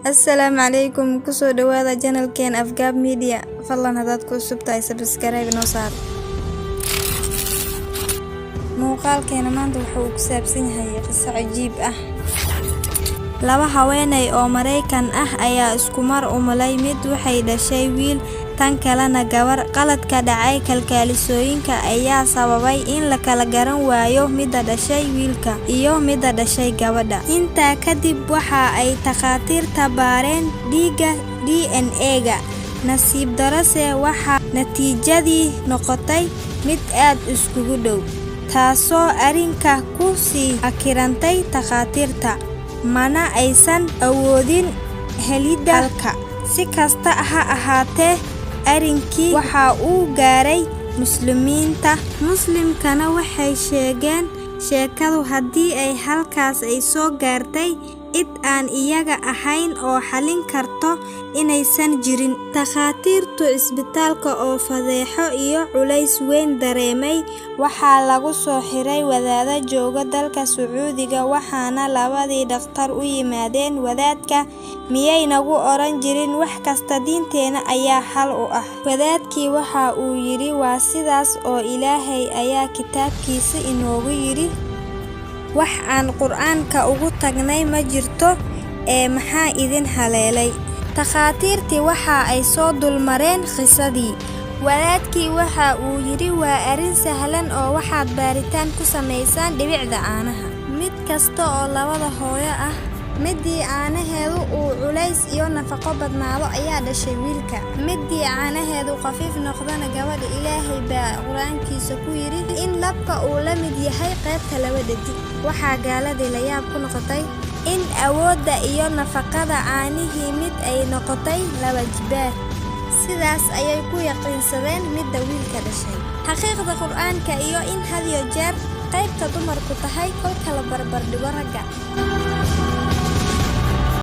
السلام عليكم كسو دوادا جانل كين أفقاب ميديا فالله هداد كوسبتا سبسكرايب نوصار موقال كينا مانتا وحو كسابسين هاي قصة عجيب laba haweenay oo Mareykan ayaa isku mar u malay mid waxay dhashay wiil tan kalena gabar qaladka dhacay kalkaalisooyinka ayaa sababay in la kala garan waayo midda dhashay wiilka iyo midda dhashay gabadha inta kadib waxa ay takhaatiirta baareen dhiiga DNA-ga nasiib darase waxa natiijadii noqotay mid aad iskugu dhow taasoo arinka ku sii akirantay takhaatiirta mana aysan awoodin helidda halka si kasta ha ahaatee arinkii waxa uu gaaray muslimkana waxay sheegeen sheekadu haddii ay halkaas ay soo gaartay cid aan iyaga ahayn oo xalin karto inaysan jirin takhaatiirtu isbitaalka oo fadeexo iyo culays weyn dareemay waxaa lagu soo xiray wadaada jooga dalka Sacuudiga waxaana labadii dhakhtar u yimaadeen wadaadka miyay nagu oran jirin wax kasta diinteena ayaa xal u ah wadaadkii waxa uu yiri waa sidaas oo Ilaahay ayaa kitaabkiisa inoogu yiri wax aan Qur'aanka ugu tagnay ma jirto maxaa idin haleelay takhaatiirtii waxa ay soo dulmareen qisadii wadaadkii waxa uu yiri waa arin sahlan oo waxaad baaritaan ku sameeysan dhibicda caanaha mid kasta oo labada hooyo midii caanaheedu uu culays iyo nafaqo badnaado ayaa dhashay wiilka midii caanaheedu qafiif noqdana gabadha Ilaahay baa Qur'aankiisa ku yiri in labka uu la mid yahay qaybta labada dig waxa gaaladii la yaab ku noqotay in awoodda iyo nafaqada caanihii mid ay noqotay laba jibaar sidaas ayay ku yaqiinsadeen midda wiilka dhashay xaqiiqda Qur'aanka iyo in had iyo jeer qaybta dumarku tahay kolka la barbar dhigo ragga